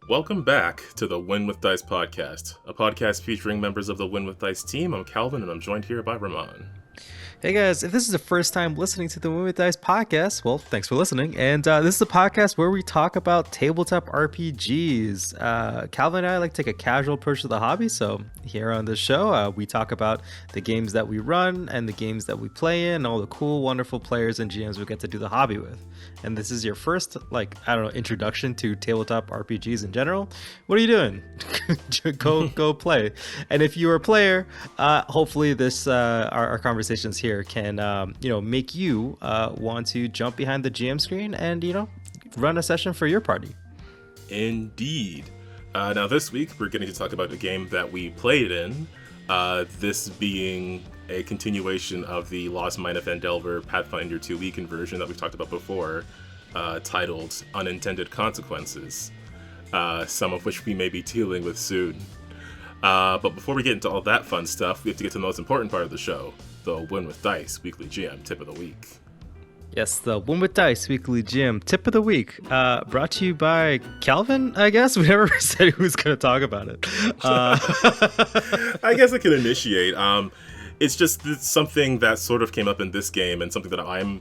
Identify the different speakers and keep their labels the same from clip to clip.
Speaker 1: Welcome back to the Win with Dice podcast, a podcast featuring members of the Win with Dice team. I'm Calvin, and I'm joined here by Ramon.
Speaker 2: Hey guys, if this is the first time listening to the Win with Dice podcast, well, thanks for listening. And this is a podcast where we talk about tabletop RPGs. Calvin and I like to take a casual approach to the hobby, so here on this show, we talk about the games that we run and the games that we play in, and all the cool, wonderful players and GMs we get to do the hobby with. And this is your first, introduction to tabletop RPGs in general. What are you doing? go play. And if you're a player, hopefully this our conversations here can make you want to jump behind the GM screen and run a session for your party.
Speaker 1: Indeed. Now this week we're getting to talk about a game that we played in. This being a continuation of the Lost Mine of Phandelver Pathfinder 2e conversion that we've talked about before, titled Unintended Consequences, some of which we may be dealing with soon. But before we get into all that fun stuff, we have to get to the most important part of the show, the Win with Dice Weekly GM Tip of the Week.
Speaker 2: Yes, the Win with Dice Weekly GM Tip of the Week, brought to you by Calvin, I guess. We never said who was going to talk about it.
Speaker 1: I guess I can initiate. It's something that sort of came up in this game and something that I'm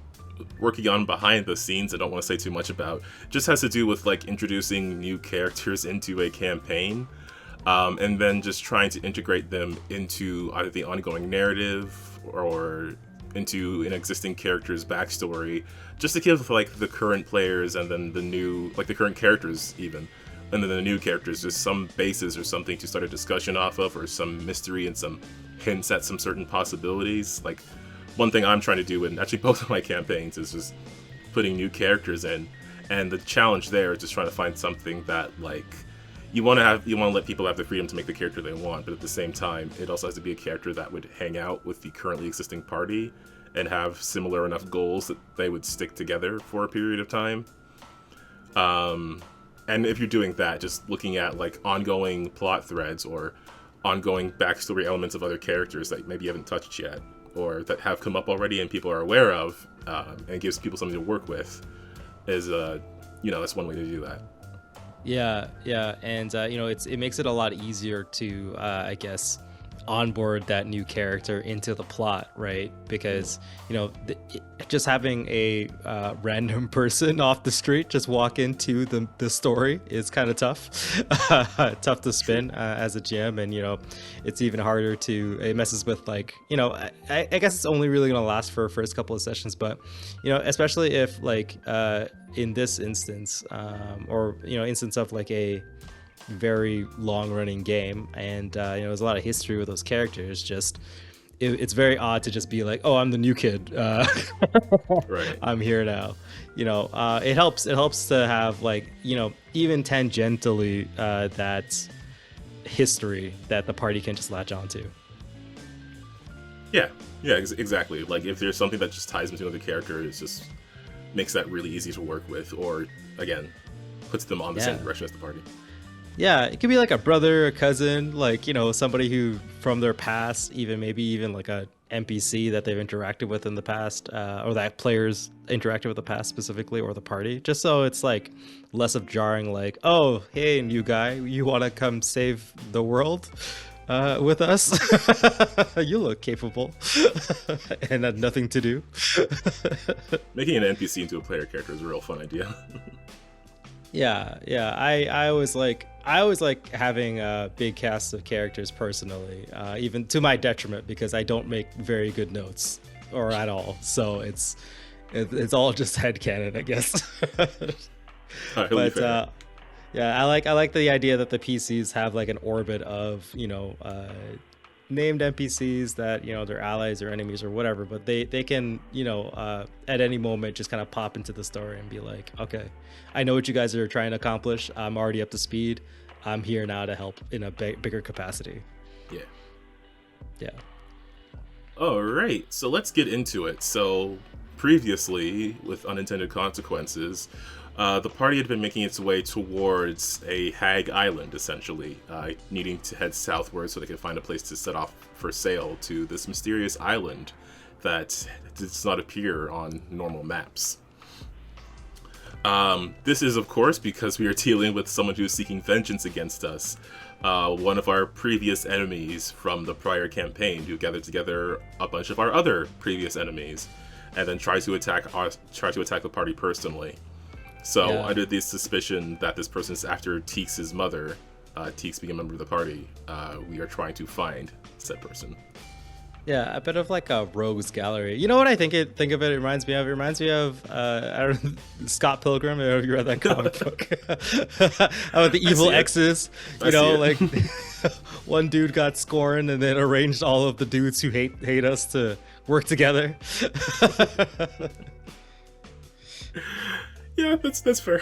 Speaker 1: working on behind the scenes. I don't want to say too much about. Just has to do with introducing new characters into a campaign. And then just trying to integrate them into either the ongoing narrative or into an existing character's backstory, just to give the current players and then the current characters even, and then the new characters just some basis or something to start a discussion off of, or some mystery and some hints at some certain possibilities. One thing I'm trying to do in actually both of my campaigns is just putting new characters in, and the challenge there is just trying to find something that you want to let people have the freedom to make the character they want, but at the same time, it also has to be a character that would hang out with the currently existing party and have similar enough goals that they would stick together for a period of time. And if you're doing that, just looking at ongoing plot threads or ongoing backstory elements of other characters that maybe you haven't touched yet, or that have come up already and people are aware of, and gives people something to work with, is that's one way to do that.
Speaker 2: Yeah, and it makes it a lot easier to onboard that new character into the plot, right? Because just having a random person off the street just walk into the story is kind of tough to spin as a GM, and it's even harder to, it messes with I guess it's only really gonna last for the first couple of sessions, but especially if in this instance, or instance of a very long-running game, and there's a lot of history with those characters. Just it's very odd to just be oh, I'm the new kid.
Speaker 1: Right.
Speaker 2: I'm here now. It helps to have even tangentially that history that the party can just latch onto.
Speaker 1: Yeah, exactly. If there's something that just ties them to another character, it just makes that really easy to work with, or again, puts them on the same direction as the party.
Speaker 2: Yeah, it could be a brother, a cousin, somebody who from their past, maybe even a NPC that they've interacted with in the past, or that players interacted with the past specifically, or the party, just so it's less of jarring, oh, hey, new guy, you want to come save the world with us? You look capable and had nothing to do.
Speaker 1: Making an NPC into a player character is a real fun idea.
Speaker 2: Yeah. I always like having a big cast of characters personally, even to my detriment, because I don't make very good notes or at all. So it's all just headcanon, I guess. But yeah, I like the idea that the PCs have an orbit of named NPCs that they're allies or enemies or whatever, but they can at any moment just kind of pop into the story and be okay, I know what you guys are trying to accomplish. I'm already up to speed. I'm here now to help in a bigger capacity. Yeah.
Speaker 1: All right, so let's get into it. So previously, with Unintended Consequences, the party had been making its way towards a hag island, essentially, needing to head southward so they could find a place to set off for sail to this mysterious island that does not appear on normal maps. This is, of course, because we are dealing with someone who's seeking vengeance against us. One of our previous enemies from the prior campaign, who gathered together a bunch of our other previous enemies, and then try to attack the party personally. So, under the suspicion that this person is after Teeks' mother, Teeks being a member of the party, we are trying to find said person.
Speaker 2: Yeah, a bit of like a rogues gallery. You know what I think of it? It reminds me of. It reminds me of I don't know, Scott Pilgrim. I don't know if you read that comic book about the evil exes. You know, like one dude got scorned and then arranged all of the dudes who hate us to work together.
Speaker 1: Yeah, that's fair.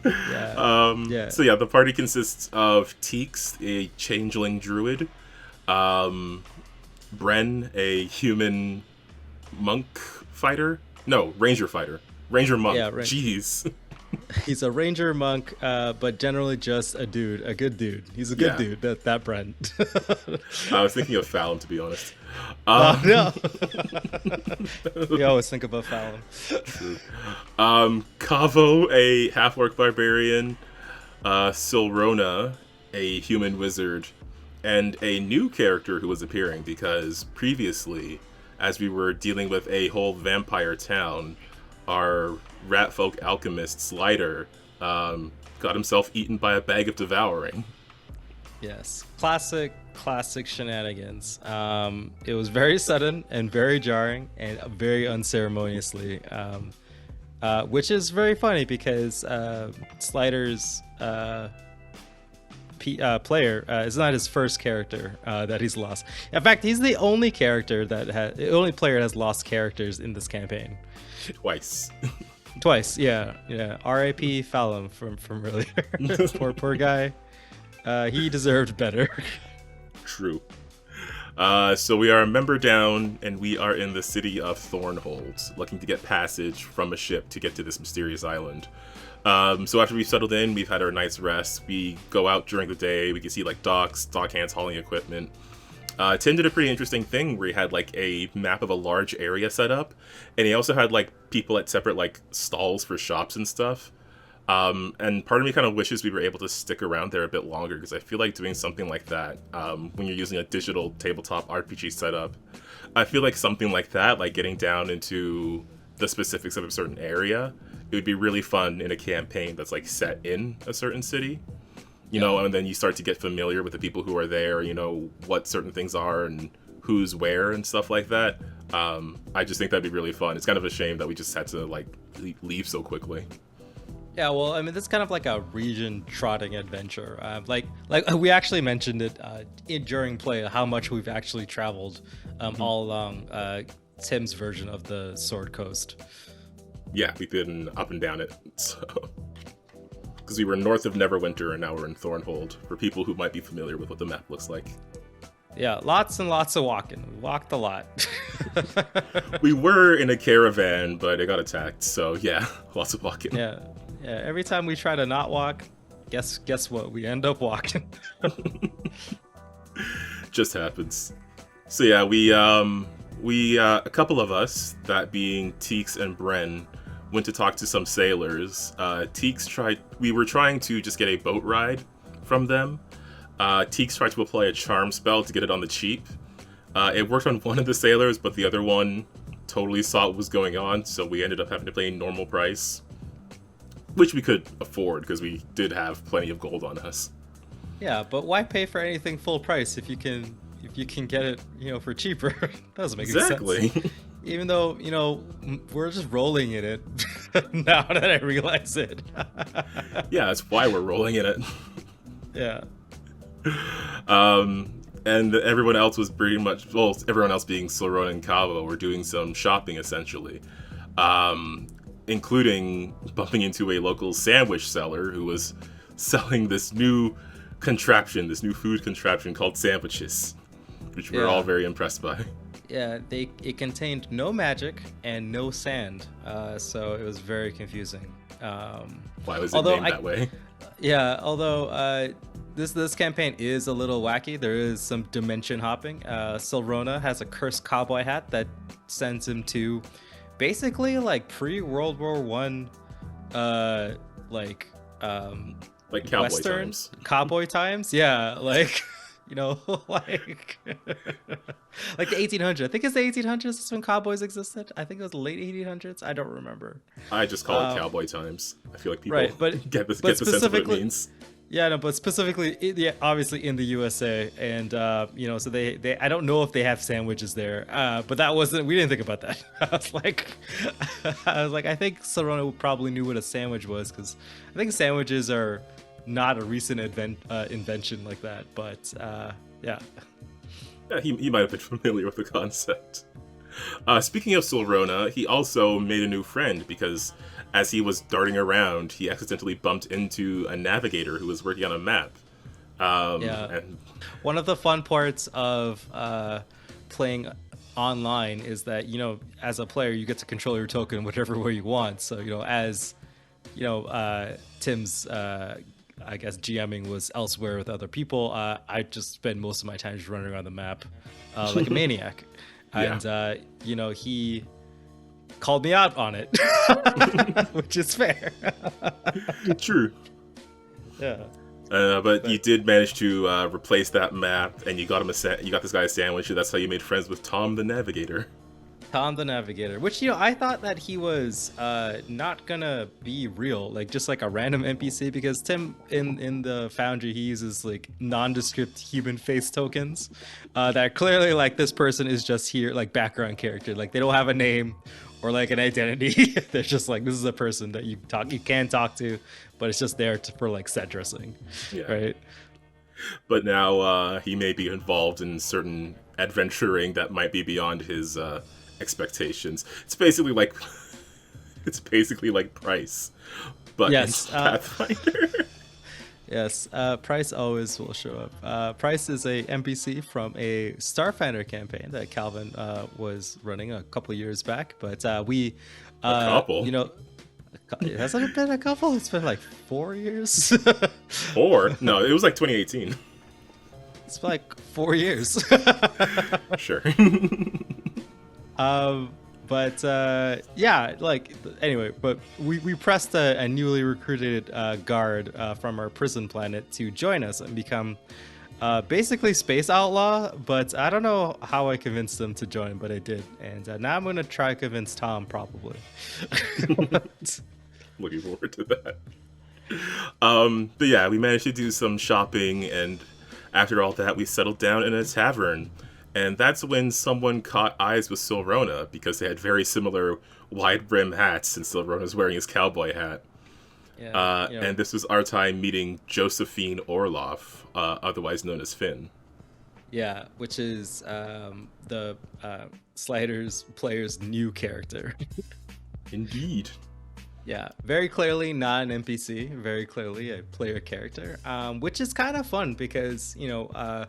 Speaker 2: Yeah.
Speaker 1: So yeah, the party consists of Teeks, a changeling druid, Bren, a human monk fighter. No, ranger fighter. Ranger monk. Yeah, Jeez.
Speaker 2: He's a ranger monk, but generally just a dude, a good dude. He's a good dude, that Bren.
Speaker 1: I was thinking of Fallon, to be honest.
Speaker 2: No. We always think about Fallon.
Speaker 1: True. Kavo, a half-orc barbarian. Silrona, a human wizard. And a new character who was appearing, because previously, as we were dealing with a whole vampire town, our ratfolk alchemist Slider got himself eaten by a bag of devouring.
Speaker 2: Yes, classic shenanigans. It was very sudden and very jarring and very unceremoniously, which is very funny because Slider's player is not his first character that he's lost. In fact, he's the only character the only player that has lost characters in this campaign. Twice, yeah. R.I.P. Fallon from earlier. poor guy. He deserved better.
Speaker 1: True. So we are a member down, and we are in the city of Thornhold, looking to get passage from a ship to get to this mysterious island. So after we've settled in, we've had our night's rest, we go out during the day, we can see like dock hands hauling equipment. Tim did a pretty interesting thing where he had like a map of a large area set up, and he also had like people at separate like stalls for shops and stuff. And part of me kind of wishes we were able to stick around there a bit longer, because I feel like doing something like that, when you're using a digital tabletop RPG setup, I feel like something like that, like getting down into the specifics of a certain area, it would be really fun in a campaign that's like set in a certain city, you know, and then you start to get familiar with the people who are there, you know, what certain things are and who's where and stuff like that. I just think that'd be really fun. It's kind of a shame that we just had to like leave so quickly.
Speaker 2: Yeah, well, I mean, that's kind of like a region trotting adventure. Like we actually mentioned it during play, how much we've actually traveled all along Tim's version of the Sword Coast.
Speaker 1: Yeah, we've been up and down it. So, because we were north of Neverwinter and now we're in Thornhold, for people who might be familiar with what the map looks like.
Speaker 2: Yeah, lots and lots of walking. We walked a lot.
Speaker 1: We were in a caravan, but it got attacked, so yeah, lots of walking.
Speaker 2: Yeah, every time we try to not walk, guess what? We end up walking.
Speaker 1: Just happens. So yeah, we a couple of us, that being Teeks and Bren, went to talk to some sailors. We were trying to just get a boat ride from them. Teeks tried to apply a charm spell to get it on the cheap. It worked on one of the sailors, but the other one totally saw what was going on, so we ended up having to pay normal price, which we could afford because we did have plenty of gold on us.
Speaker 2: Yeah, but why pay for anything full price if you can get it, you know, for cheaper? That doesn't make any sense. Even though, you know, we're just rolling in it now that I realize it.
Speaker 1: Yeah, that's why we're rolling in it.
Speaker 2: Yeah.
Speaker 1: And everyone else was pretty much, well, everyone else being Silrona and Kavo were doing some shopping, essentially. Including bumping into a local sandwich seller who was selling this new food contraption called sandwiches, which we were all very impressed by.
Speaker 2: Yeah, it contained no magic and no sand, so it was very confusing.
Speaker 1: Why was it named that way?
Speaker 2: Yeah, although this campaign is a little wacky. There is some dimension hopping. Silrona has a cursed cowboy hat that sends him to basically like pre-World War I like
Speaker 1: Like cowboy
Speaker 2: Western
Speaker 1: times.
Speaker 2: cowboy times. Yeah, like you know, like like the 1800s. I think it's the 1800s is when cowboys existed. I think it was the late 1800s. I don't remember.
Speaker 1: I just call it cowboy times. I feel like people
Speaker 2: Right, but
Speaker 1: get the
Speaker 2: but
Speaker 1: sense of what it
Speaker 2: specifically,
Speaker 1: means.
Speaker 2: yeah, no, but specifically, yeah, obviously in the USA, and you know, so they I don't know if they have sandwiches there, but that wasn't, we didn't think about that. I think Serrano probably knew what a sandwich was, because I think sandwiches are not a recent invention like that, but yeah.
Speaker 1: Yeah, he might have been familiar with the concept. Speaking of Silrona, he also made a new friend because as he was darting around, he accidentally bumped into a navigator who was working on a map.
Speaker 2: Yeah.
Speaker 1: And
Speaker 2: One of the fun parts of playing online is that, you know, as a player, you get to control your token whichever way you want. So, you know, as, you know, Tim's, I guess, GMing was elsewhere with other people, I just spend most of my time just running around the map like a maniac. And, you know, he called me out on it, which is fair.
Speaker 1: True.
Speaker 2: Yeah.
Speaker 1: But you did manage to replace that map, and you got him you got this guy a sandwich, and that's how you made friends with Tom the Navigator.
Speaker 2: Tom the Navigator, which, you know, I thought that he was not gonna be real, like just like a random NPC, because Tim in the Foundry, he uses like nondescript human face tokens that clearly, like, this person is just here, like background character, like they don't have a name or like an identity. They're just like, this is a person that you can talk to, but it's just there for like set dressing, right?
Speaker 1: But now he may be involved in certain adventuring that might be beyond his expectations. It's basically like Price, but
Speaker 2: yes,
Speaker 1: Pathfinder.
Speaker 2: Yes, Price always will show up. Price is a NPC from a Starfinder campaign that Calvin was running a couple years back, but we,
Speaker 1: a couple,
Speaker 2: you know, hasn't it been a couple? It's been like 4 years.
Speaker 1: 4? No, it was like 2018.
Speaker 2: It's been like 4 years.
Speaker 1: Sure.
Speaker 2: But yeah, like, anyway, but we pressed a newly recruited guard from our prison planet to join us and become basically space outlaw. But I don't know how I convinced them to join, but I did, and now I'm gonna try to convince Tom, probably.
Speaker 1: Looking forward to that. But yeah, we managed to do some shopping, and after all that, we settled down in a tavern. And that's when someone caught eyes with Silrona, because they had very similar wide brim hats, and Silrona's wearing his cowboy hat.
Speaker 2: Yeah, you know.
Speaker 1: And this was our time meeting Josephine Orloff, otherwise known as Finn.
Speaker 2: Yeah, which is the Sliders player's new character.
Speaker 1: Indeed.
Speaker 2: Yeah, very clearly not an NPC, very clearly a player character, which is kind of fun because, you know,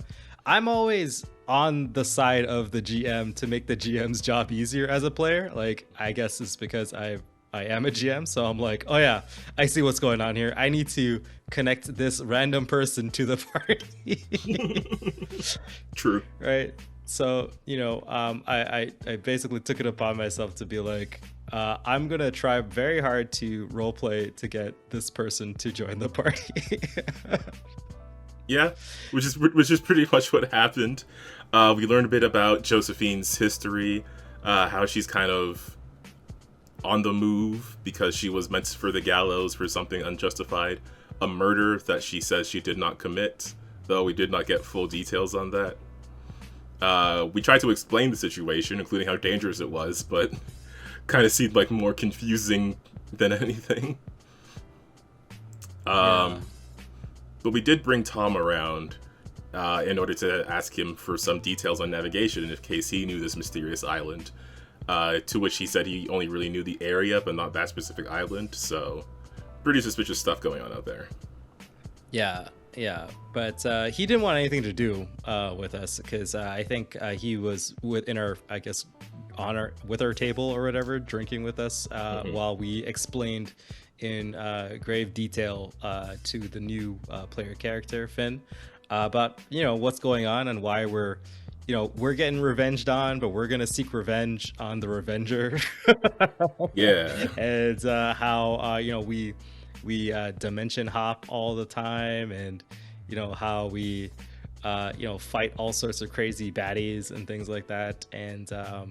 Speaker 2: I'm always on the side of the GM to make the GM's job easier as a player. Like, I guess it's because I am a GM, so I'm like, oh yeah, I see what's going on here. I need to connect this random person to the party.
Speaker 1: True.
Speaker 2: Right? So, you know, I basically took it upon myself to be like, I'm gonna try very hard to roleplay to get this person to join the party.
Speaker 1: Yeah, which is pretty much what happened. We learned a bit about Josephine's history, how she's kind of on the move because she was meant for the gallows for something unjustified, a murder that she says she did not commit, though we did not get full details on that. We tried to explain the situation, including how dangerous it was, but kind of seemed like more confusing than anything.
Speaker 2: Yeah.
Speaker 1: But we did bring Tom around in order to ask him for some details on navigation in case he knew this mysterious island. To which he said he only really knew the area, but not that specific island. So, pretty suspicious stuff going on out there.
Speaker 2: Yeah, but he didn't want anything to do with us because I think he was within our, I guess, with our table or whatever, drinking with us while we explained in grave detail to the new player character Finn about, you know, what's going on and why we're, we're getting revenged on, but we're gonna seek revenge on the revenger.
Speaker 1: Yeah.
Speaker 2: And how we dimension hop all the time, and how we fight all sorts of crazy baddies and things like that, and how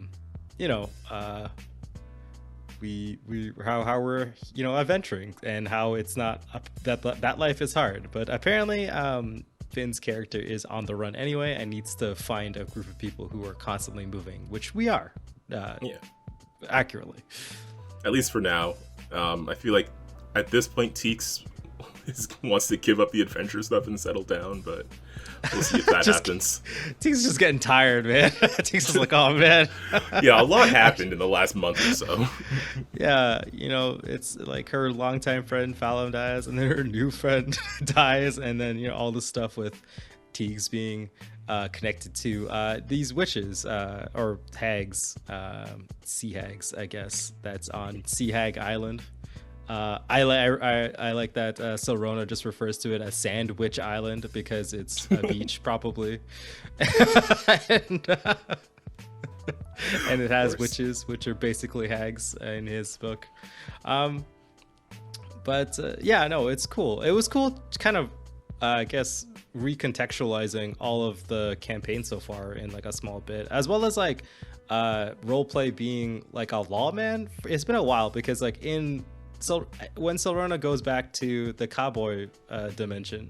Speaker 2: we're adventuring, and how it's not that life is hard, but apparently Finn's character is on the run anyway and needs to find a group of people who are constantly moving, which we are, accurately.
Speaker 1: At least for now. I feel like at this point, Teeks wants to give up the adventure stuff and settle down, but we'll see if that happens.
Speaker 2: Teeks is just getting tired, man. Teeks is like, oh man.
Speaker 1: Yeah, a lot happened in the last month or so.
Speaker 2: Yeah, it's like her longtime friend Fallon dies, and then her new friend dies, and then all the stuff with Teeks being connected to these witches or hags, sea hags, I guess, that's on Sea Hag Island. I like that Silrona just refers to it as Sandwich Island because it's a beach, probably. and it has witches, which are basically hags in his book. But it's cool. It was cool to kind of, I guess, recontextualizing all of the campaign so far in like a small bit, as well as like roleplay being like a lawman. It's been a while because like so when Silrona goes back to the cowboy dimension,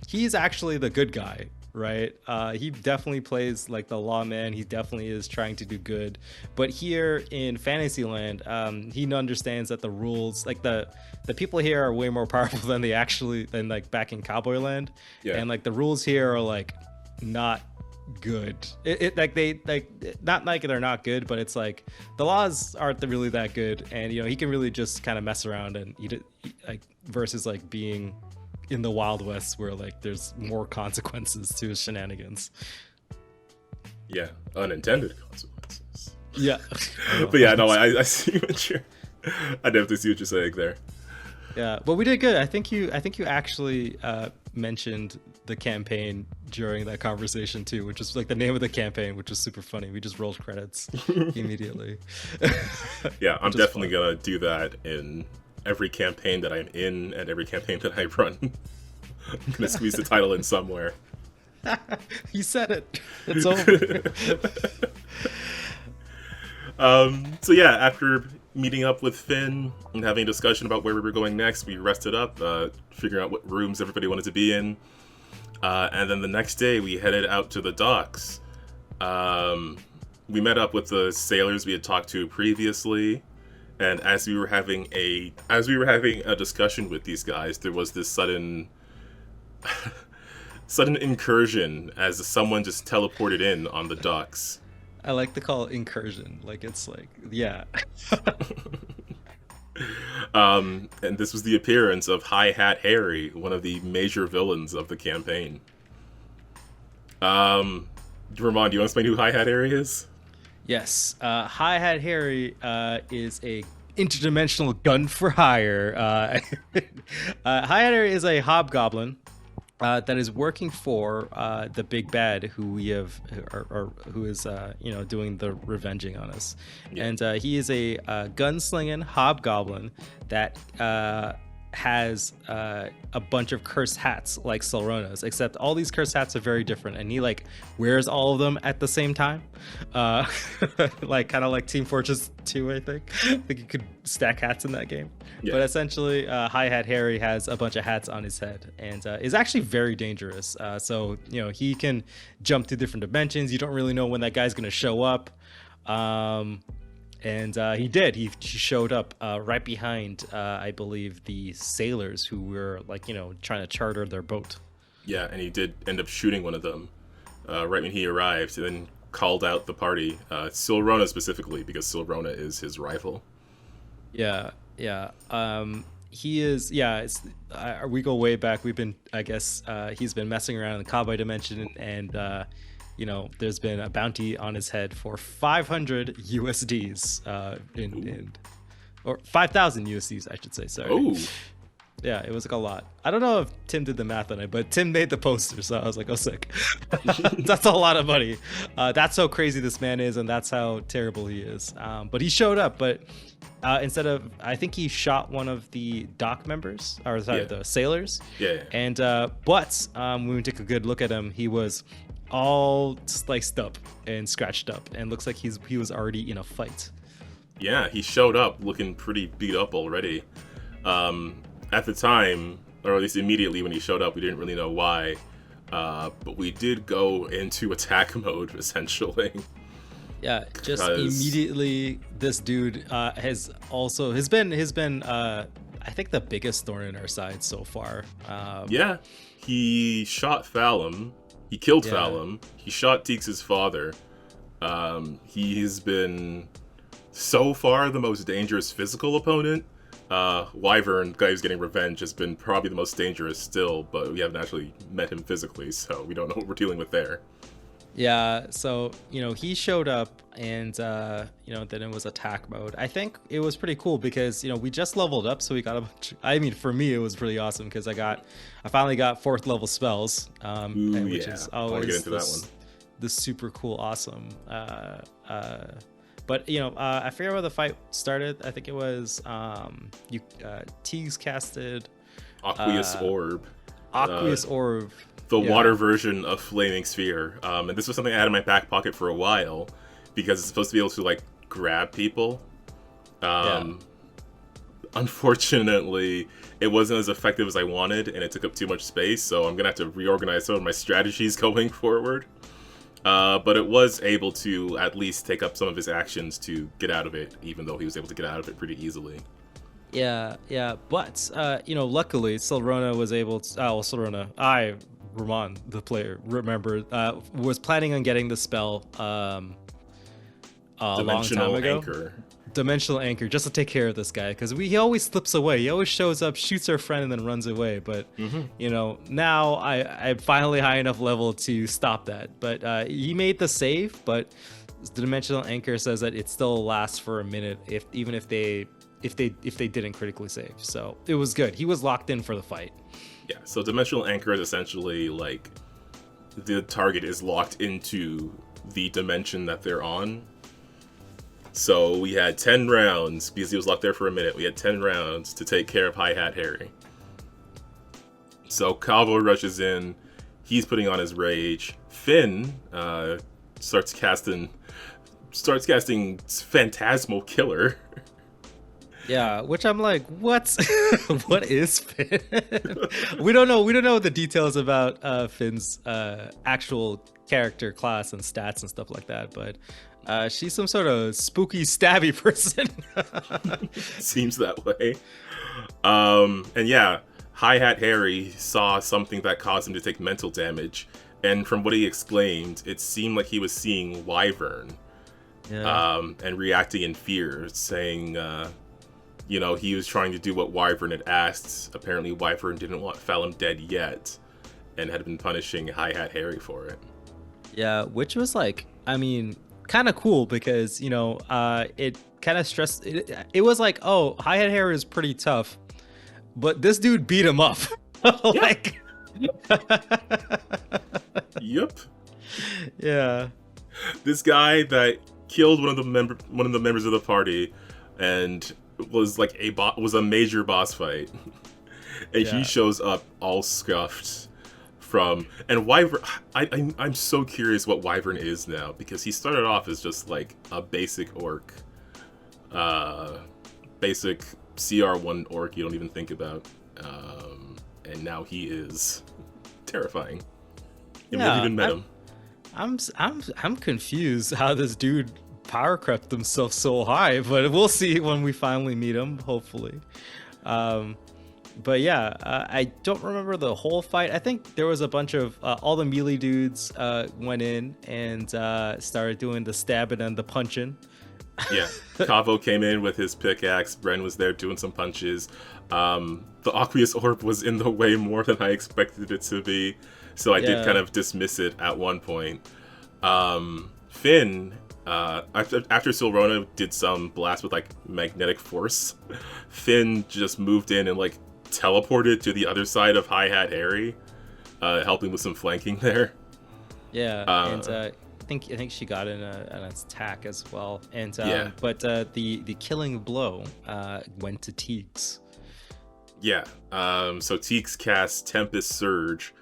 Speaker 2: he's actually the good guy, right? He definitely plays like the lawman. He definitely is trying to do good. But here in Fantasyland, he understands that the rules, like the people here are way more powerful than than like back in Cowboy Land. Yeah. And like the rules here are like not good. Like they not like they're not good, but it's like the laws aren't really that good, and he can really just kind of mess around, and like versus like being in the Wild West where like there's more consequences to his shenanigans.
Speaker 1: Yeah, unintended consequences.
Speaker 2: Yeah.
Speaker 1: But yeah, no, I see what I definitely see what you're saying there.
Speaker 2: Yeah, but we did good. I think you actually mentioned the campaign during that conversation too, which is like the name of the campaign, which was super funny. We just rolled credits immediately.
Speaker 1: Yeah, I'm definitely gonna do that in every campaign that I'm in and every campaign that I run. I'm gonna squeeze the title in somewhere.
Speaker 2: You said it. It's over.
Speaker 1: So yeah, after meeting up with Finn and having a discussion about where we were going next, we rested up, figuring out what rooms everybody wanted to be in. And then the next day we headed out to the docks. We met up with the sailors we had talked to previously, and as we were having a discussion with these guys, there was this sudden incursion as someone just teleported in on the docks.
Speaker 2: I like to call it incursion. Like it's like, yeah.
Speaker 1: And this was the appearance of High Hat Harry, one of the major villains of the campaign. Ramon, do you want to explain who High Hat Harry is?
Speaker 2: Yes. High Hat Harry is a interdimensional gun for hire. High Hat Harry is a hobgoblin that is working for the big bad who who is doing the revenging on us. Yeah. And he is a gunslinging hobgoblin that has a bunch of cursed hats like Silrona's, except all these cursed hats are very different, and he like wears all of them at the same time, like kind of like Team Fortress 2. I think you could stack hats in that game. Yeah. But essentially High Hat Harry has a bunch of hats on his head and is actually very dangerous. So he can jump through different dimensions. You don't really know when that guy's gonna show up. And he did. He showed up right behind, I believe, the sailors who were like, trying to charter their boat.
Speaker 1: Yeah, and he did end up shooting one of them right when he arrived, and then called out the party, Silrona specifically, because Silrona is his rival.
Speaker 2: Yeah. He is. Yeah, we go way back. We've been, I guess, he's been messing around in the cowboy dimension, and there's been a bounty on his head for 500 USDs or 5,000 USDs, I should say. Sorry.
Speaker 1: Oh.
Speaker 2: Yeah, it was like a lot. I don't know if Tim did the math on it, but Tim made the poster, so I was like, oh, sick. That's a lot of money. That's how crazy this man is, and that's how terrible he is. But he showed up, but instead of, I think he shot one of the dock members, or sorry, the sailors.
Speaker 1: Yeah.
Speaker 2: And but when we took a good look at him, he was all sliced up and scratched up, and looks like he was already in a fight.
Speaker 1: Yeah, he showed up looking pretty beat up already. At the time, or at least immediately when he showed up, we didn't really know why. But we did go into attack mode, essentially.
Speaker 2: Yeah, just immediately, this dude has been I think the biggest thorn in our side so far.
Speaker 1: Yeah, he shot Thalum. He killed Thalum. He shot Teeks' father. He's been so far the most dangerous physical opponent. Wyvern, guy who's getting revenge, has been probably the most dangerous still, but we haven't actually met him physically, so we don't know what we're dealing with there.
Speaker 2: Yeah, so, he showed up and, then it was attack mode. I think it was pretty cool because, we just leveled up, so we got for me, it was pretty awesome because I finally got 4th level spells, which is always
Speaker 1: get into that one.
Speaker 2: The super cool, awesome, but I forget where the fight started. I think it was Teagues casted
Speaker 1: Aqueous Orb.
Speaker 2: Orb.
Speaker 1: The water version of Flaming Sphere. And this was something I had in my back pocket for a while because it's supposed to be able to grab people. Unfortunately, it wasn't as effective as I wanted, and it took up too much space. So I'm gonna have to reorganize some of my strategies going forward. But it was able to at least take up some of his actions to get out of it, even though he was able to get out of it pretty easily.
Speaker 2: Yeah. But, luckily, Silrona was able to... Ramon, the player, was planning on getting the spell a long time ago. Anchor. Dimensional Anchor, just to take care of this guy, because he always slips away. He always shows up, shoots our friend, and then runs away. But now I'm finally high enough level to stop that. But he made the save, but the Dimensional Anchor says that it still lasts for a minute, even if they didn't critically save. So it was good. He was locked in for the fight.
Speaker 1: Yeah. So Dimensional Anchor is essentially the target is locked into the dimension that they're on. So we had 10 rounds, because he was locked there for a minute, we had 10 rounds to take care of Hi-Hat Harry. So Calvo rushes in, he's putting on his rage. Finn starts casting Phantasmal Killer.
Speaker 2: Yeah, which I'm like, what? What is Finn? We don't know the details about Finn's actual character class and stats and stuff like that, but she's some sort of spooky, stabby person.
Speaker 1: Seems that way. And yeah, Hi-Hat Harry saw something that caused him to take mental damage, and from what he exclaimed, it seemed like he was seeing Wyvern, and reacting in fear, saying, he was trying to do what Wyvern had asked. Apparently, Wyvern didn't want Thalum dead yet, and had been punishing Hi-Hat Harry for it.
Speaker 2: Yeah, which was kind of cool because it kind of stressed. It was like, oh, Hi-Hat Harry is pretty tough, but this dude beat him up. Yep. Yeah.
Speaker 1: This guy that killed one of the members of the party, and was was a major boss fight, and he shows up all scuffed. And Wyvern, I'm so curious what Wyvern is now, because he started off as just a basic orc, basic CR1 orc you don't even think about, and now he is terrifying. You haven't even met him.
Speaker 2: I'm confused how this dude power crept himself so high, but we'll see when we finally meet him, hopefully. But yeah, I don't remember the whole fight. I think there was a bunch of all the melee dudes went in and started doing the stabbing and the punching.
Speaker 1: Yeah, Kavo came in with his pickaxe. Bren was there doing some punches. The Aqueous Orb was in the way more than I expected it to be, so I did kind of dismiss it at one point. Finn, after Silrona did some blast with magnetic force, Finn just moved in and teleported to the other side of Hi-Hat Harry, helping with some flanking there.
Speaker 2: Yeah, and I think she got an attack as well. And
Speaker 1: Yeah.
Speaker 2: but the killing blow went to Teagues.
Speaker 1: Yeah. So Teagues cast Tempest Surge,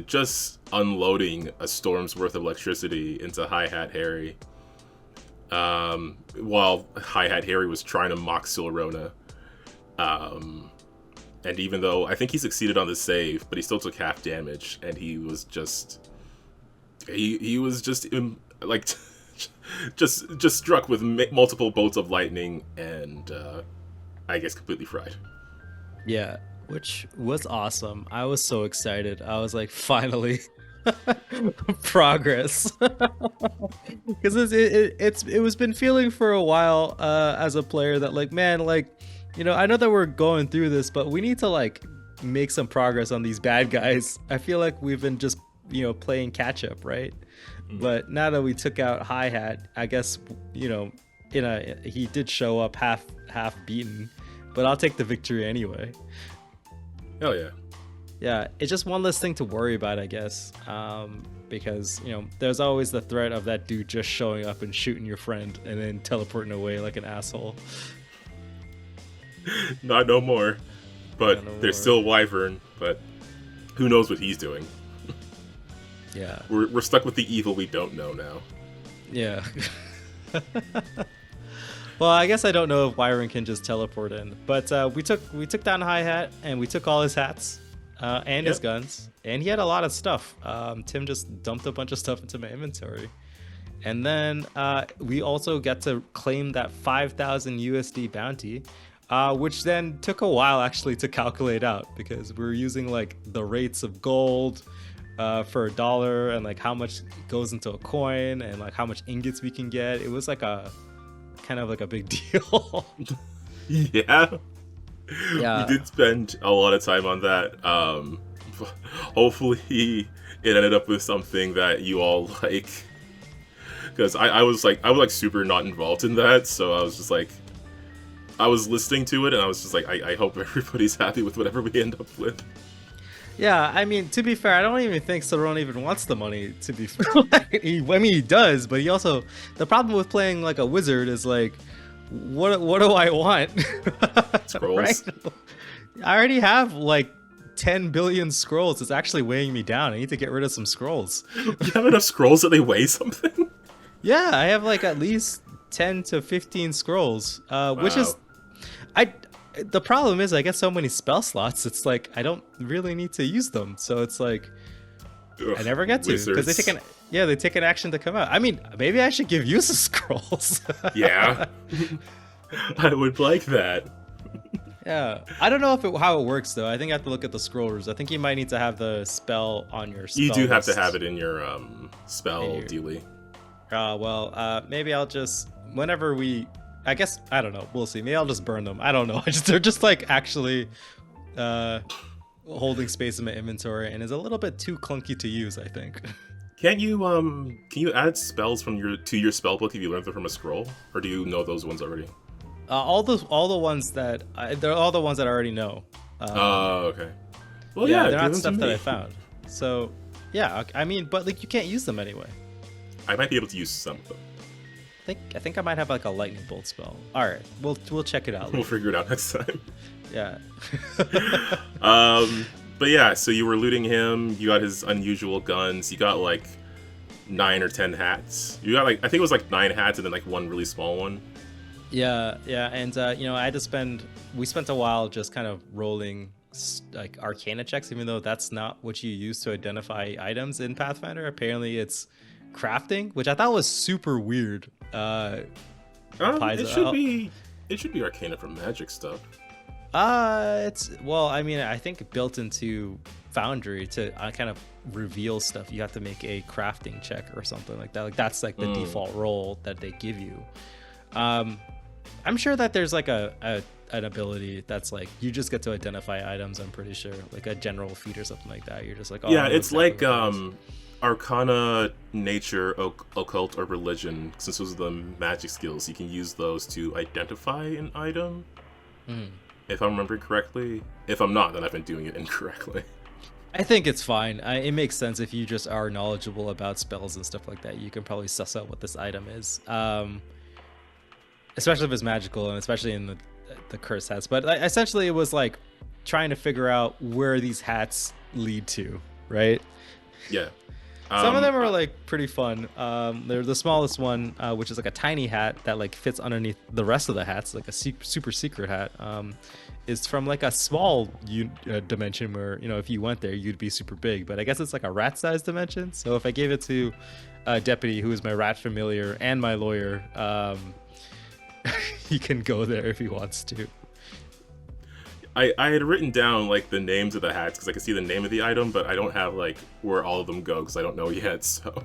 Speaker 1: just unloading a storm's worth of electricity into Hi-Hat Harry. While Hi-Hat Harry was trying to mock Silrona. And even though I think he succeeded on the save, but he still took half damage, and he was just like just struck with multiple bolts of lightning, and I guess completely fried.
Speaker 2: Yeah, which was awesome. I was so excited. I was like, finally, progress. Because it was been feeling for a while as a player that like, man, like, I know that we're going through this, but we need to like make some progress on these bad guys. I feel like we've been just playing catch up, right? Mm-hmm. But now that we took out Hi-Hat, I guess he did show up half beaten, but I'll take the victory anyway.
Speaker 1: Hell yeah.
Speaker 2: Yeah, it's just one less thing to worry about, I guess, because there's always the threat of that dude just showing up and shooting your friend and then teleporting away like an asshole.
Speaker 1: Not no more, but there's still Wyvern, but who knows what he's doing.
Speaker 2: Yeah,
Speaker 1: we're stuck with the evil we don't know now.
Speaker 2: Yeah. Well, I guess I don't know if Wyvern can just teleport in, but we took down Hi-Hat and we took all his hats and his guns, and he had a lot of stuff. Tim just dumped a bunch of stuff into my inventory, and then we also get to claim that 5,000 USD bounty. Which then took a while actually to calculate out, because we were using like the rates of gold for $1 and like how much goes into a coin and like how much ingots we can get. It was like a kind of like a big deal.
Speaker 1: Yeah. We did spend a lot of time on that. Hopefully it ended up with something that you all like, because I was super not involved in that, so I was just like, I was listening to it and I was just like, I hope everybody's happy with whatever we end up with.
Speaker 2: Yeah, I mean, to be fair, I don't even think Silrona even wants the money, to be fair. He does, but he also, the problem with playing like a wizard is like, what do I want?
Speaker 1: Scrolls.
Speaker 2: Right? I already have like 10 billion scrolls. It's actually weighing me down. I need to get rid of some scrolls.
Speaker 1: You have enough scrolls that they weigh something?
Speaker 2: Yeah, I have like at least 10 to 15 scrolls, which is... The problem is I get so many spell slots, it's like I don't really need to use them, so it's like I never get to, because they take an action to come out. I mean, maybe I should give use of scrolls.
Speaker 1: Yeah. I would like that.
Speaker 2: Yeah, I don't know how it works though. I think I have to look at the scroll rules. I think you might need to have the spell on your spell.
Speaker 1: You do have to have it in your spell dealy.
Speaker 2: Maybe I'll just, whenever we, I guess, I don't know, we'll see. Maybe I'll just burn them. I don't know. They're just like actually holding space in my inventory, and is a little bit too clunky to use, I think.
Speaker 1: Can you add spells to your spell book if you learned them from a scroll, or do you know those ones already?
Speaker 2: All the ones that they're all the ones that I already know.
Speaker 1: Okay. Well,
Speaker 2: yeah, they're not stuff that I found. So yeah, I mean, but like you can't use them anyway. I
Speaker 1: might be able to use some of them.
Speaker 2: I think I might have like a lightning bolt spell. All right, we'll check it out later.
Speaker 1: We'll figure it out next time.
Speaker 2: Yeah.
Speaker 1: But yeah, so you were looting him. You got his unusual guns. You got like 9 or 10 hats. You got like, I think it was like 9 hats and then like one really small one.
Speaker 2: Yeah, and I had to we spent a while just kind of rolling like Arcana checks, even though that's not what you use to identify items in Pathfinder. Apparently, it's crafting, which I thought was super weird.
Speaker 1: It should be Arcana for magic stuff.
Speaker 2: I think built into Foundry to kind of reveal stuff, you have to make a crafting check or something like that. Like that's like the default role that they give you. I'm sure that there's like an ability that's like you just get to identify items. I'm pretty sure, like a general feat or something like that. You're just like, oh,
Speaker 1: yeah, it's like Arcana, Nature, Occult, or Religion. Since those are the magic skills, you can use those to identify an item. if I'm remembering correctly. If I'm not, then I've been doing it incorrectly.
Speaker 2: I think it's fine. It makes sense if you just are knowledgeable about spells and stuff like that. You can probably suss out what this item is, especially if it's magical and especially in the curse hats. But essentially, it was like trying to figure out where these hats lead to, right?
Speaker 1: Yeah.
Speaker 2: Some of them are like pretty fun. They're the smallest one, which is like a tiny hat that like fits underneath the rest of the hats, like a super secret hat. Is from like a small dimension where, you know, if you went there, you'd be super big. But I guess it's like a rat-sized dimension. So if I gave it to a deputy who is my rat familiar and my lawyer, he can go there if he wants to.
Speaker 1: I had written down like the names of the hats because I could see the name of the item, but I don't have like where all of them go because I don't know yet. So,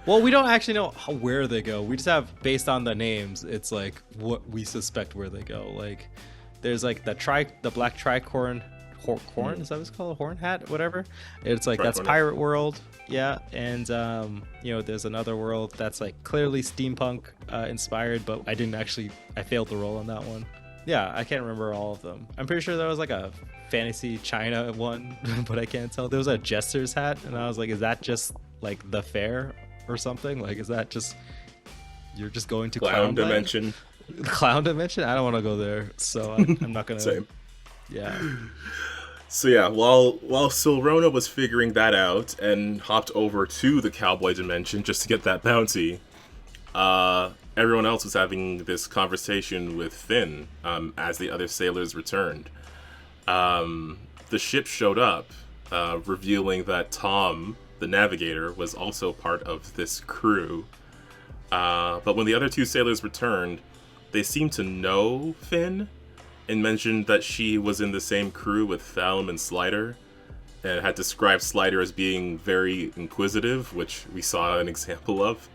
Speaker 2: well, we don't actually know where they go. We just have, based on the names, it's like what we suspect where they go. Like, there's like the black tricorn horn, is that what it's called? Horn hat, whatever. It's like that's Pirate World, yeah. And you know, there's another world that's like clearly steampunk inspired, but I failed the roll on that one. Yeah, I can't remember all of them. I'm pretty sure there was like a fantasy China one, but I can't tell. There was a jester's hat, and I was like, is that just like the fair or something? Like, is that just you're just going to
Speaker 1: clown dimension?
Speaker 2: Clown dimension? I don't want to go there, so I'm not gonna.
Speaker 1: Same.
Speaker 2: Yeah.
Speaker 1: So yeah, while Silrona was figuring that out and hopped over to the cowboy dimension just to get that bounty, everyone else was having this conversation with Finn as the other sailors returned. The ship showed up, revealing that Tom, the navigator, was also part of this crew. But when the other two sailors returned, they seemed to know Finn and mentioned that she was in the same crew with Thalum and Slider, and had described Slider as being very inquisitive, which we saw an example of.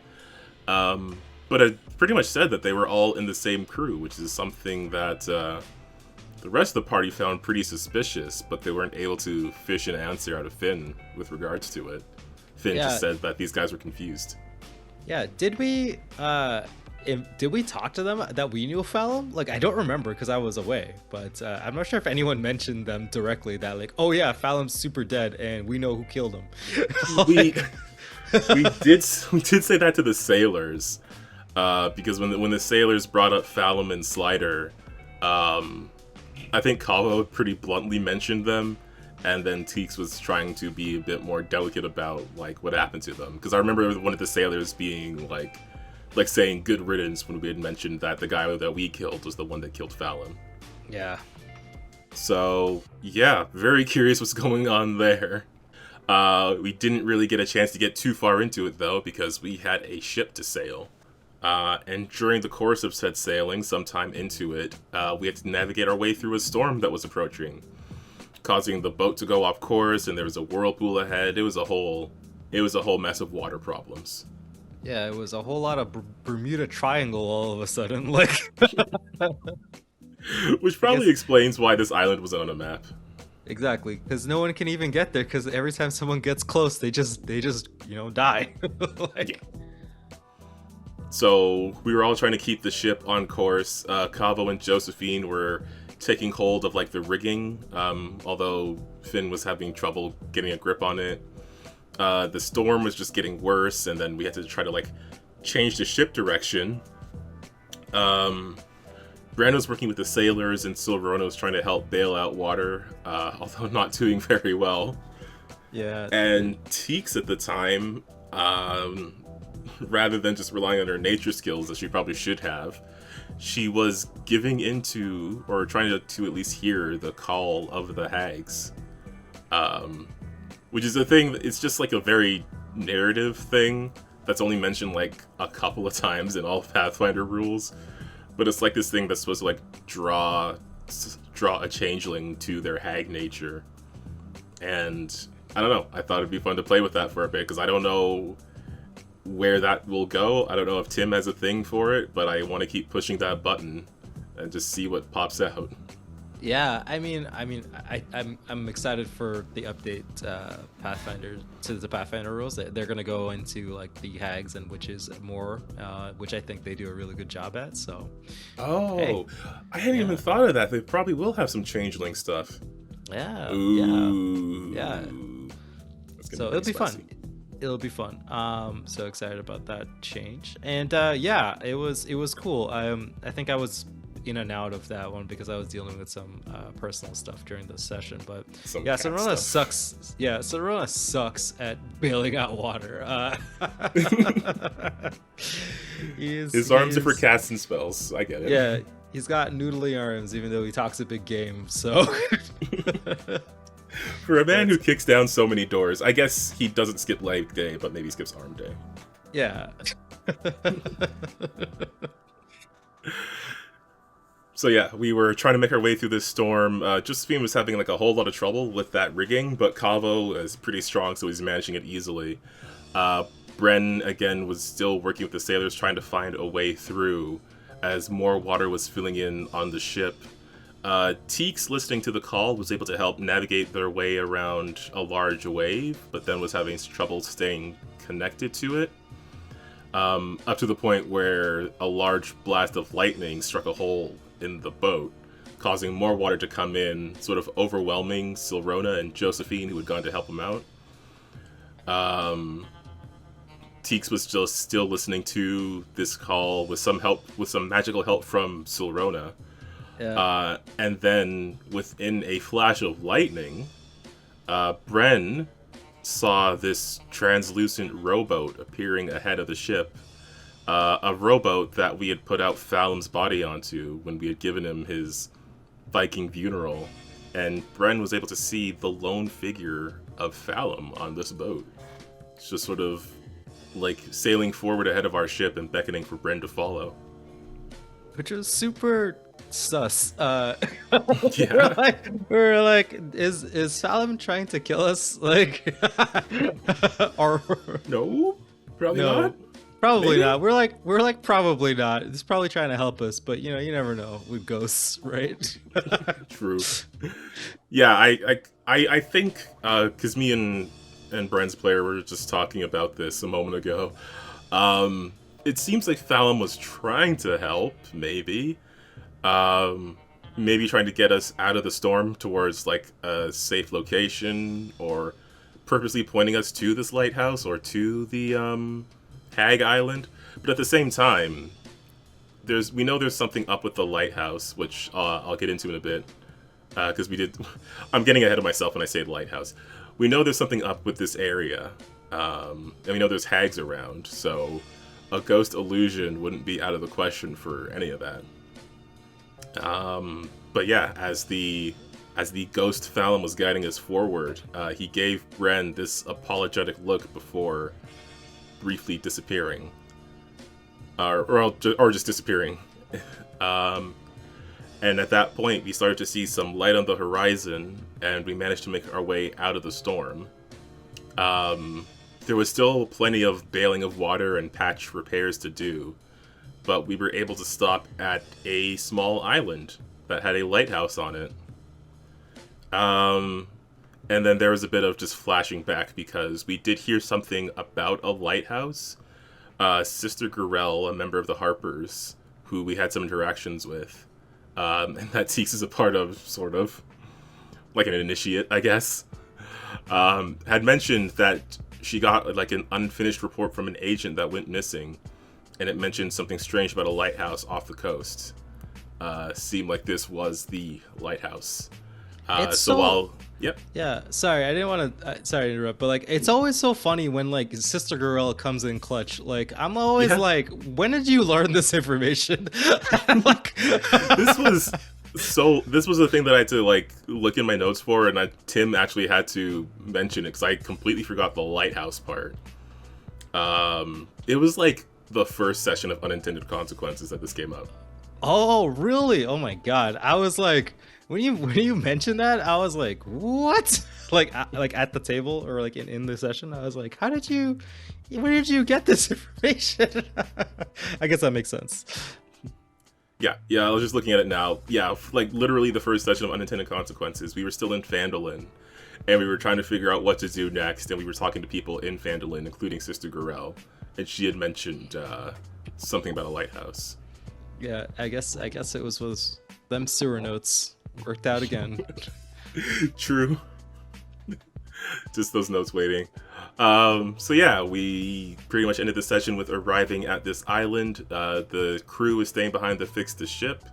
Speaker 1: But it pretty much said that they were all in the same crew, which is something that the rest of the party found pretty suspicious, but they weren't able to fish an answer out of Finn with regards to it. Finn just said that these guys were confused.
Speaker 2: Yeah, did we talk to them that we knew Thalum? Like, I don't remember because I was away, but I'm not sure if anyone mentioned them directly that like, oh yeah, Thalum's super dead and we know who killed him.
Speaker 1: we did say that to the sailors. Because when the sailors brought up Thalum and Slider, I think Kavo pretty bluntly mentioned them, and then Teeks was trying to be a bit more delicate about like what happened to them. Because I remember one of the sailors being like saying good riddance when we had mentioned that the guy that we killed was the one that killed Thalum.
Speaker 2: Yeah.
Speaker 1: So yeah, very curious what's going on there. We didn't really get a chance to get too far into it though, because we had a ship to sail. And during the course of said sailing, sometime into it, we had to navigate our way through a storm that was approaching, causing the boat to go off course, and there was a whirlpool ahead. It was a whole mess of water problems.
Speaker 2: Yeah, it was a whole lot of Bermuda Triangle all of a sudden, like.
Speaker 1: Which probably explains why this island wasn't on a map.
Speaker 2: Exactly, because no one can even get there, because every time someone gets close, they just die. Like.
Speaker 1: Yeah. So we were all trying to keep the ship on course. Kavo and Josephine were taking hold of like the rigging, although Finn was having trouble getting a grip on it. The storm was just getting worse, and then we had to try to like change the ship direction. Brando's working with the sailors, and Silverona was trying to help bail out water, although not doing very well.
Speaker 2: Yeah.
Speaker 1: And Teeks at the time, rather than just relying on her nature skills as she probably should have, she was giving into, or trying to at least hear the call of the hags. Which is a thing, it's just like a very narrative thing that's only mentioned like a couple of times in all Pathfinder rules. But it's like this thing that's supposed to like draw a changeling to their hag nature. And I don't know, I thought it'd be fun to play with that for a bit, because I don't know where that will go. I don't know if Tim has a thing for it, but I want to keep pushing that button and just see what pops out.
Speaker 2: Yeah, I'm excited for the update Pathfinder to the Pathfinder rules. They're gonna go into like the hags and witches more, which I think they do a really good job at. So, hey,
Speaker 1: Oh, I hadn't even
Speaker 2: yeah,
Speaker 1: thought of that. They probably will have some changeling stuff.
Speaker 2: yeah, yeah, yeah.
Speaker 1: Ooh. That's gonna
Speaker 2: So
Speaker 1: be
Speaker 2: it'll
Speaker 1: pretty
Speaker 2: be
Speaker 1: spicy.
Speaker 2: fun. It'll be fun. So excited about that change. And yeah, it was cool. I think I was in and out of that one because I was dealing with some personal stuff during the session. But
Speaker 1: Some
Speaker 2: yeah,
Speaker 1: cat
Speaker 2: Sorona
Speaker 1: stuff.
Speaker 2: sucks. Yeah, Sorona sucks at bailing out water.
Speaker 1: His
Speaker 2: he
Speaker 1: arms are for
Speaker 2: is
Speaker 1: casts and spells. I get it.
Speaker 2: yeah. He's got noodly arms, even though he talks a big game. So
Speaker 1: For a man
Speaker 2: That's-
Speaker 1: who kicks down so many doors, I guess he doesn't skip leg day, but maybe he skips arm day.
Speaker 2: yeah.
Speaker 1: So yeah, we were trying to make our way through this storm. Josephine was having like a whole lot of trouble with that rigging, but Cavo is pretty strong, so he's managing it easily. Bren again was still working with the sailors, trying to find a way through as more water was filling in on the ship. Teeks, listening to the call, was able to help navigate their way around a large wave, but then was having trouble staying connected to it. Up to the point where a large blast of lightning struck a hole in the boat, causing more water to come in, sort of overwhelming Silrona and Josephine, who had gone to help him out. Teeks was still listening to this call with some help, with some magical help from Silrona.
Speaker 2: Yeah.
Speaker 1: And then, within a flash of lightning, Bren saw this translucent rowboat appearing ahead of the ship. A rowboat that we had put out Fallum's body onto when we had given him his Viking funeral. And Bren was able to see the lone figure of Fallum on this boat. It's just sort of like sailing forward ahead of our ship and beckoning for Bren to follow.
Speaker 2: Which was super sus.
Speaker 1: Yeah.
Speaker 2: we're like, is Salim trying to kill us? Like, or
Speaker 1: No? Probably
Speaker 2: no,
Speaker 1: not?
Speaker 2: probably
Speaker 1: Maybe?
Speaker 2: not. We're like probably not. It's probably trying to help us, but you know, you never know with ghosts, right?
Speaker 1: True. Yeah, I think because me and Bren's player were just talking about this a moment ago. It seems like Fallum was trying to help, maybe. Maybe trying to get us out of the storm towards like a safe location, or purposely pointing us to this lighthouse or to the Hag Island. But at the same time, we know there's something up with the lighthouse, which I'll get into in a bit. Because I'm getting ahead of myself when I say the lighthouse. We know there's something up with this area, and we know there's hags around, so a ghost illusion wouldn't be out of the question for any of that. But yeah, as the ghost Fallum was guiding us forward, he gave Bren this apologetic look before briefly disappearing, or just disappearing. And at that point, we started to see some light on the horizon, and we managed to make our way out of the storm. There was still plenty of bailing of water and patch repairs to do, but we were able to stop at a small island that had a lighthouse on it. And then there was a bit of just flashing back because we did hear something about a lighthouse. Sister Gurel, a member of the Harpers, who we had some interactions with, and that Teeks is a part of, sort of, like an initiate, I guess, had mentioned that she got like an unfinished report from an agent that went missing, and it mentioned something strange about a lighthouse off the coast. Seemed like this was the lighthouse. Yep.
Speaker 2: Yeah, sorry, I didn't want to. Sorry to interrupt, but like, it's always so funny when like Sister Gorilla comes in clutch. Like, I'm always like, when did you learn this information? Like,
Speaker 1: this was the thing that I had to like look in my notes for, and Tim actually had to mention it because I completely forgot the lighthouse part. It was like the first session of Unintended Consequences that this came up.
Speaker 2: oh, really? Oh my god! I was like, when you mentioned that, I was like, what? Like at the table or like in the session, I was like, where did you get this information? I guess that makes sense.
Speaker 1: Yeah, I was just looking at it now. Yeah, like literally the first session of Unintended Consequences, we were still in Phandalin, and we were trying to figure out what to do next, and we were talking to people in Phandalin, including Sister Gorel, and she had mentioned something about a lighthouse.
Speaker 2: Yeah, I guess it was them sewer notes worked out again.
Speaker 1: True. Just those notes waiting. So yeah, we pretty much ended the session with arriving at this island. The crew is staying behind to fix the ship.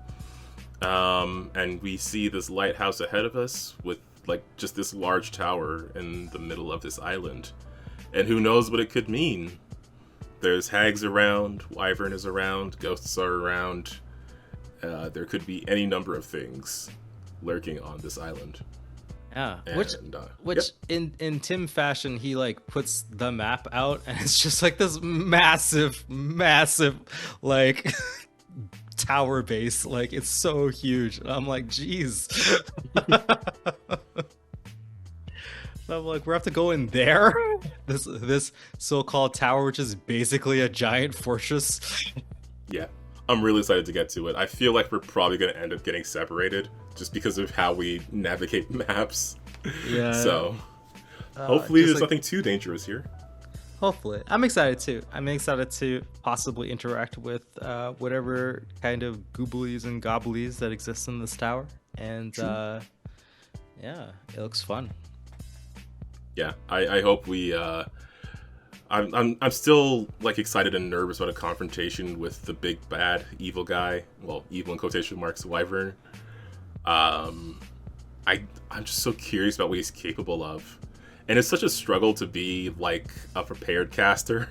Speaker 1: And we see this lighthouse ahead of us with like just this large tower in the middle of this island. And who knows what it could mean. There's hags around, Wyvern is around, ghosts are around. There could be any number of things lurking on this island.
Speaker 2: Yeah,
Speaker 1: And,
Speaker 2: which
Speaker 1: yep.
Speaker 2: in Tim fashion, he like puts the map out, and it's just like this massive like tower base. Like it's so huge. And I'm like, geez. I'm like, we have to go in there. This so-called tower, which is basically a giant fortress.
Speaker 1: Yeah, I'm really excited to get to it. I feel like we're probably going to end up getting separated just because of how we navigate maps.
Speaker 2: Yeah.
Speaker 1: So hopefully there's
Speaker 2: like,
Speaker 1: nothing too dangerous here.
Speaker 2: Hopefully. I'm excited too. I'm excited to possibly interact with whatever kind of gooblies and gobblies that exist in this tower. And yeah, it looks fun.
Speaker 1: Yeah, I hope we I'm still like excited and nervous about a confrontation with the big bad evil guy. Well, evil in quotation marks, Wyvern. I'm just so curious about what he's capable of. And it's such a struggle to be like a prepared caster.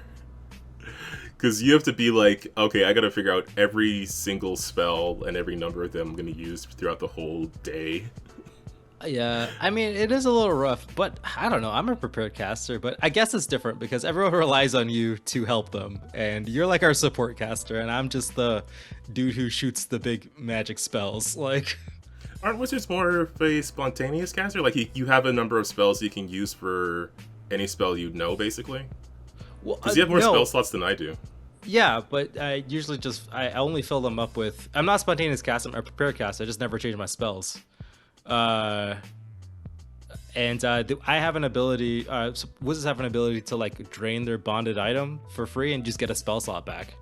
Speaker 1: Because you have to be like, okay, I gotta figure out every single spell and every number of them I'm gonna use throughout the whole day.
Speaker 2: Yeah, I mean, it is a little rough, but I don't know. I'm a prepared caster, but I guess it's different because everyone relies on you to help them. And you're like our support caster, and I'm just the dude who shoots the big magic spells. Like,
Speaker 1: aren't wizards more of a spontaneous caster? Like, you have a number of spells you can use for any spell you know, basically?
Speaker 2: well,
Speaker 1: Because you have more
Speaker 2: no.
Speaker 1: spell slots than I do.
Speaker 2: Yeah, but I usually I only fill them up with. I'm not spontaneous cast. I'm a prepared cast. I just never change my spells. I have an ability. Wizards have an ability to like drain their bonded item for free and just get a spell slot back.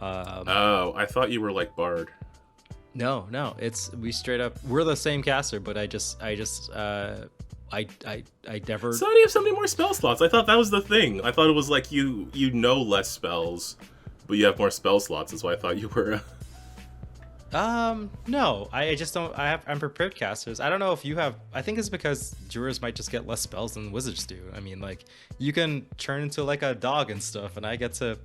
Speaker 1: Oh, I thought you were like Bard.
Speaker 2: No, we straight up. We're the same caster, but I never.
Speaker 1: So how do you have so many more spell slots? I thought that was the thing. I thought it was like you know less spells, but you have more spell slots. That's why I thought you were.
Speaker 2: No, I just don't. I'm prepared casters. I don't know if you have. I think it's because Druids might just get less spells than wizards do. I mean, like you can turn into like a dog and stuff, and I get to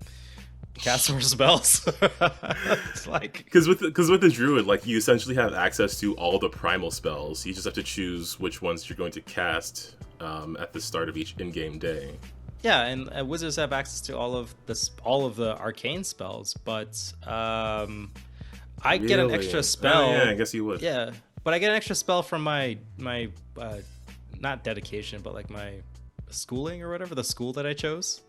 Speaker 2: cast more spells. It's like
Speaker 1: because with the druid, like you essentially have access to all the primal spells. You just have to choose which ones you're going to cast at the start of each in-game day.
Speaker 2: yeah, and wizards have access to all of the arcane spells, but I get an extra spell.
Speaker 1: Oh, yeah, I guess you would.
Speaker 2: Yeah, but I get an extra spell from my not dedication, but like my schooling or whatever, the school that I chose.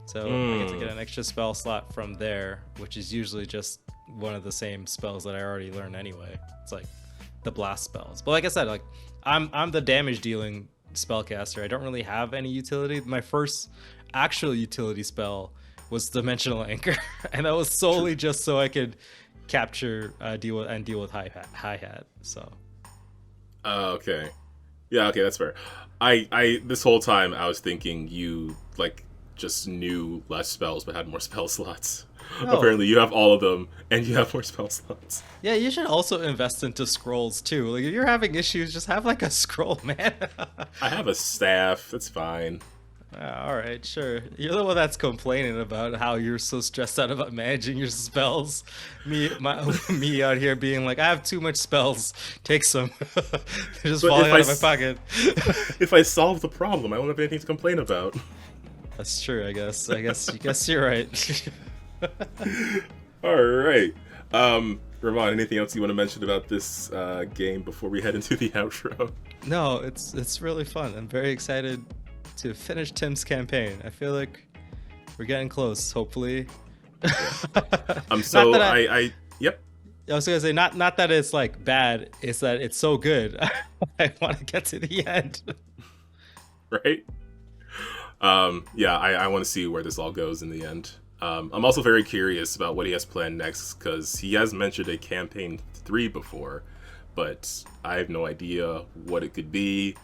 Speaker 2: So I get to get an extra spell slot from there, which is usually just one of the same spells that I already learned anyway. It's like the blast spells. But like I said, like I'm the damage dealing spellcaster. I don't really have any utility. My first actual utility spell was Dimensional Anchor, and that was solely just so I could capture deal with hi-hat. So
Speaker 1: Okay. Yeah, okay, that's fair. I this whole time I was thinking you like just knew less spells but had more spell slots.
Speaker 2: No.
Speaker 1: Apparently you have all of them and you have more spell slots.
Speaker 2: Yeah, you should also invest into scrolls too. Like if you're having issues, just have like a scroll, man.
Speaker 1: I have a staff, that's fine.
Speaker 2: All right, sure. You're the one that's complaining about how you're so stressed out about managing your spells. Me out here being like, I have too much spells. Take some. They're just falling out of my pocket.
Speaker 1: If I solve the problem, I won't have anything to complain about.
Speaker 2: That's true, I guess. I guess you're right.
Speaker 1: All right. Ramon, anything else you want to mention about this game before we head into the outro?
Speaker 2: No, it's really fun. I'm very excited to finish Tim's campaign. I feel like we're getting close, hopefully.
Speaker 1: So yep.
Speaker 2: I was gonna say not that it's like bad, it's that it's so good. I want to get to the end.
Speaker 1: Right? Yeah, I want to see where this all goes in the end. I'm also very curious about what he has planned next, because he has mentioned a campaign 3 before, but I have no idea what it could be.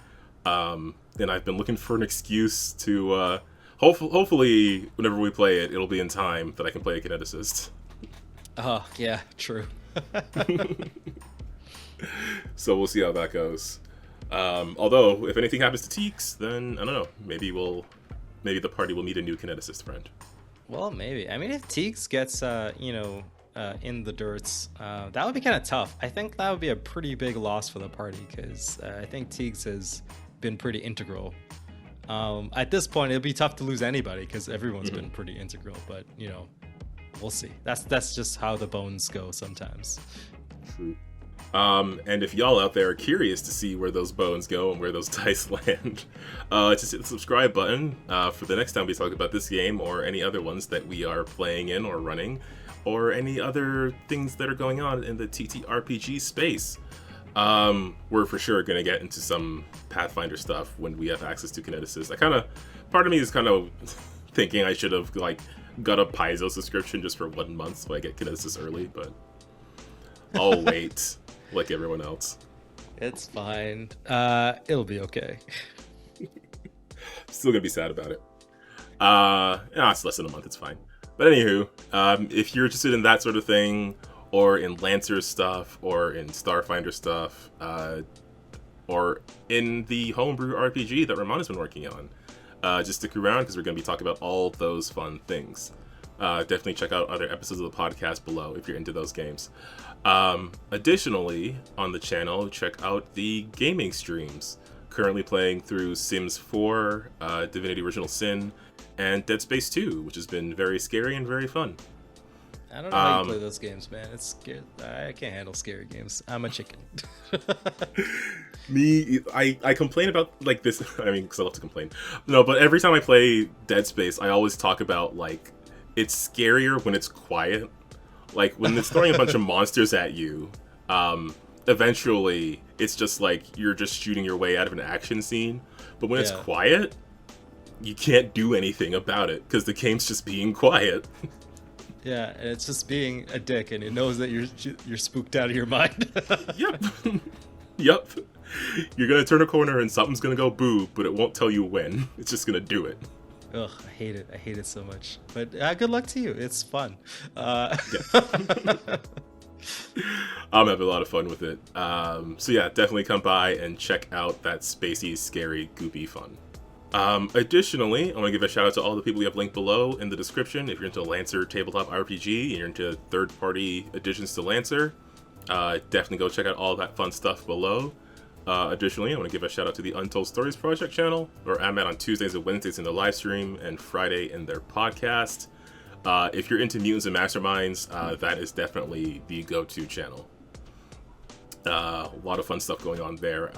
Speaker 1: And I've been looking for an excuse to hopefully whenever we play it, it'll be in time that I can play a kineticist.
Speaker 2: Oh yeah, true.
Speaker 1: So we'll see how that goes. Although if anything happens to Teeks, then I don't know. Maybe the party will meet a new kineticist friend.
Speaker 2: Well, maybe. I mean, if Teeks gets in the dirts, that would be kind of tough. I think that would be a pretty big loss for the party, because I think Teeks has been pretty integral. At this point, it'd be tough to lose anybody because everyone's been pretty integral. But we'll see. That's just how the bones go sometimes.
Speaker 1: True. And if y'all out there are curious to see where those bones go and where those dice land, just hit the subscribe button for the next time we talk about this game or any other ones that we are playing in or running, or any other things that are going on in the TTRPG space. We're for sure going to get into some Pathfinder stuff when we have access to kineticists. Part of me is kind of thinking I should have got a Paizo subscription just for 1 month so I get kineticists early, but I'll wait. Like everyone else.
Speaker 2: It's fine. It'll be okay.
Speaker 1: Still gonna be sad about it. It's less than a month, it's fine. But anywho, if you're interested in that sort of thing, or in Lancer stuff, or in Starfinder stuff, or in the homebrew RPG that Ramon has been working on, just stick around because we're gonna be talking about all those fun things. Definitely check out other episodes of the podcast below if you're into those games. Additionally, on the channel, check out the gaming streams. Currently playing through Sims 4, Divinity Original Sin, and Dead Space 2, which has been very scary and very fun.
Speaker 2: I don't know how you play those games, man. It's scary. I can't handle scary games. I'm a chicken.
Speaker 1: I complain about this. I mean, because I love to complain. No, but every time I play Dead Space, I always talk about it's scarier when it's quiet. When it's throwing a bunch of monsters at you, eventually it's just you're just shooting your way out of an action scene. But when it's quiet, you can't do anything about it because the game's just being quiet.
Speaker 2: Yeah, and it's just being a dick, and it knows that you're spooked out of your mind.
Speaker 1: Yep. Yep. You're gonna turn a corner and something's gonna go boo, but it won't tell you when. It's just gonna do it.
Speaker 2: Ugh, I hate it. I hate it so much. But good luck to you. It's fun.
Speaker 1: I'm having a lot of fun with it. So yeah, definitely come by and check out that spacey, scary, goopy fun. Additionally, I want to give a shout out to all the people we have linked below in the description. If you're into Lancer Tabletop RPG and you're into third-party additions to Lancer, definitely go check out all that fun stuff below. Additionally, I want to give a shout out to the Untold Stories Project channel, where I'm at on Tuesdays and Wednesdays in the live stream and Friday in their podcast. If you're into Mutants and Masterminds, that is definitely the go-to channel. A lot of fun stuff going on there.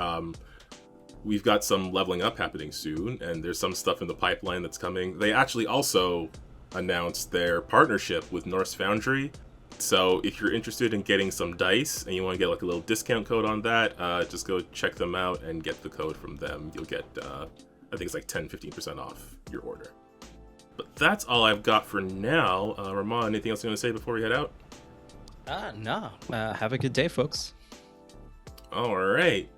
Speaker 1: We've got some leveling up happening soon, and there's some stuff in the pipeline that's coming. They actually also announced their partnership with Norse Foundry. So if you're interested in getting some dice and you want to get a little discount code on that, just go check them out and get the code from them. You'll get, I think it's 10-15% off your order. But that's all I've got for now. Ramon, anything else you want to say before we head out?
Speaker 2: No. Have a good day, folks.
Speaker 1: All right.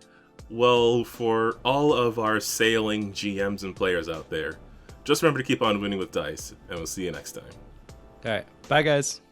Speaker 1: Well, for all of our sailing GMs and players out there, just remember to keep on winning with dice, and we'll see you next time.
Speaker 2: All right. Bye, guys.